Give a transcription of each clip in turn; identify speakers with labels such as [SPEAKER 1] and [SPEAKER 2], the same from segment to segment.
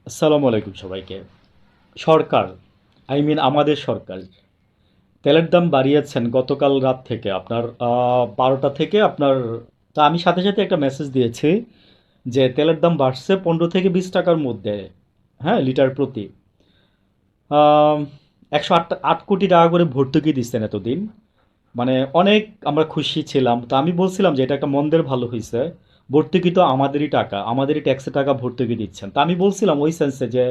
[SPEAKER 1] আসসালামু আলাইকুম সবাইকে। সরকার, আমাদের সরকার তেলের দাম বাড়িয়েছেন গতকাল রাত থেকে আপনার ১২টা থেকে আপনার। তা আমি সাথে সাথে একটা মেসেজ দিয়েছি যে তেলের দাম বাড়ছে ১৫ থেকে ২০ টাকার মধ্যে, হ্যাঁ, লিটার প্রতি। আম, ১০৮ কোটি টাকা করে ভর্তুকি দিচ্ছেন এতদিন। মানে অনেক আমরা খুশি ছিলাম। তো আমি বলছিলাম যে এটা একটা মন্দের ভালো হয়েছে। ভর্তুকি তো আমাদেরই টাকা, আমাদেরই ট্যাক্সের টাকা ভর্তুকি দিচ্ছেন। তা আমি বলছিলাম ওই সেন্সে যে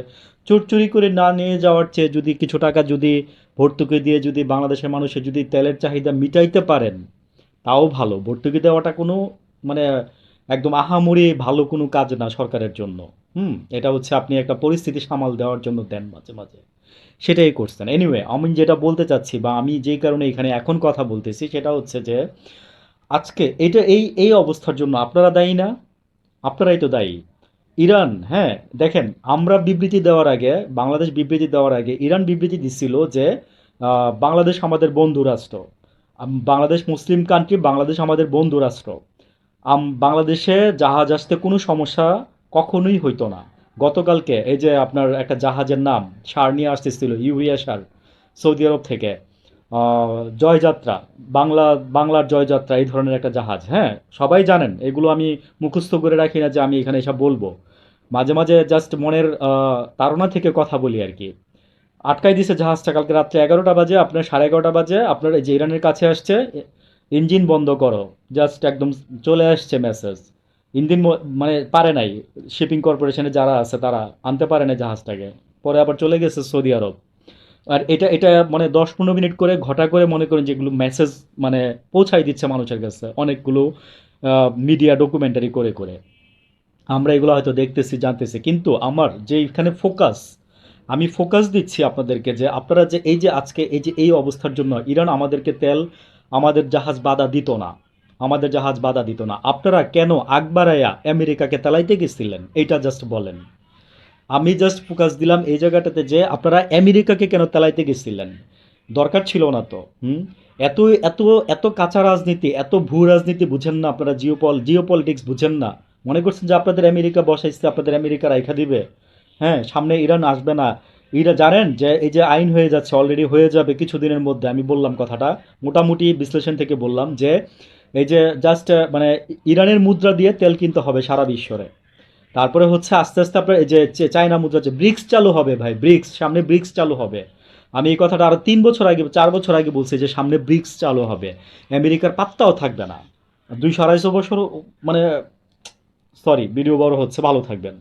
[SPEAKER 1] চোর চুরি করে না নিয়ে যাওয়ার চেয়ে যদি কিছু টাকা যদি ভর্তুকি দিয়ে যদি বাংলাদেশের মানুষের যদি তেলের চাহিদা মিটাইতে পারেন তাও ভালো। ভর্তুকি দেওয়াটা কোনো মানে একদম আহামরি ভালো কোনো কাজ না সরকারের জন্য। এটা হচ্ছে আপনি একটা পরিস্থিতি সামাল দেওয়ার জন্য দেন মাঝে মাঝে, সেটাই করছেন। এনিওয়ে, আমি যেটা বলতে চাচ্ছি বা আমি যেই কারণে এখানে এখন কথা বলতেছি সেটা হচ্ছে যে আজকে এটা এই এই অবস্থার জন্য আপনারা দায়ী না? আপনারাই তো দায়ী। ইরান, হ্যাঁ, দেখেন, আমরা বিবৃতি দেওয়ার আগে, বাংলাদেশ বিবৃতি দেওয়ার আগে ইরান বিবৃতি দিচ্ছিল যে বাংলাদেশ আমাদের বন্ধু রাষ্ট্র। বাংলাদেশ মুসলিম কান্ট্রি, বাংলাদেশ আমাদের বন্ধু রাষ্ট্র। বাংলাদেশে জাহাজ আসতে কোনো সমস্যা কখনোই হইতো না। গতকালকে এই যে আপনার একটা জাহাজের নাম সার নিয়ে আসতেছিল, ইউরিয়া সার, সৌদি আরব থেকে। জয়যাত্রা, বাংলা বাংলার জয়যাত্রা, এই ধরনের একটা জাহাজ, হ্যাঁ, সবাই জানেন এগুলো। আমি মুখস্থ করে রাখি না যে আমি এখানে এসব বলবো। মাঝে মাঝে জাস্ট মনের তাড়না থেকে কথা বলি আর কি। আটকাই দিছে জাহাজটা কালকে রাত্রে 11টা বাজে, আপনার 11:30 বাজে আপনার এই যে ইরানের কাছে আসছে, ইঞ্জিন বন্ধ করো। জাস্ট একদম চলে আসছে মেসেজ। ইঞ্জিন মানে পারে নাই, শিপিং কর্পোরেশনে যারা আছে তারা আনতে পারে না জাহাজটাকে। পরে আবার চলে গেছে সৌদি আরব। আর এটা এটা মানে 10-15 মিনিট করে ঘটা করে মনে করেন যেগুলো মেসেজ মানে পৌঁছাই দিচ্ছে মানুষের কাছে অনেকগুলো মিডিয়া ডকুমেন্টারি করে করে। আমরা এগুলো হয়তো দেখতেছি, জানতেছি, কিন্তু আমার যে এখানে ফোকাস, আমি ফোকাস দিচ্ছি আপনাদেরকে যে আপনারা যে এই যে আজকে এই যে এই অবস্থার জন্য ইরান আমাদেরকে তেল, আমাদের জাহাজ বাধা দিত না, আমাদের জাহাজ বাধা দিত না, আপনারা কেন আগ বাড়াইয়া আমেরিকাকে তেলাইতে গেছিলেন এইটা জাস্ট বলেন। আমি জাস্ট ফোকাস দিলাম এই জায়গাটাতে যে আপনারা আমেরিকাকে কেন তেলাইতে গেছিলেন, দরকার ছিল না তো। এত এত এত কাঁচা রাজনীতি, এত ভূ রাজনীতি বুঝেন না আপনারা, জিও পলিটিক্স বুঝেন না। মনে করছেন যে আপনাদের আমেরিকা বসাইছে, আপনাদের আমেরিকা রাইখা দিবে। হ্যাঁ, সামনে ইরান আসবে না। এরা জানেন যে এই যে আইন হয়ে যাচ্ছে, অলরেডি হয়ে যাবে কিছুদিনের মধ্যে। আমি বললাম কথাটা মোটামুটি বিশ্লেষণ থেকে বললাম যে এই যে জাস্ট মানে ইরানের মুদ্রা দিয়ে তেল কিনতে হবে সারা বিশ্বরে। তারপরে হচ্ছে আস্তে আস্তে আপনার এই যে চায়না মুদ্রা, যে ব্রিক্স চালু হবে ভাই, ব্রিক্স, সামনে ব্রিক্স চালু হবে। আমি এই কথাটা আরো 3 বছর আগে, 4 বছর আগে বলছি যে সামনে ব্রিক্স চালু হবে। আমেরিকার পাত্তাও থাকবে না 200-250 বছর। মানে সরি, ভিডিও বড় হচ্ছে, ভালো থাকবেন।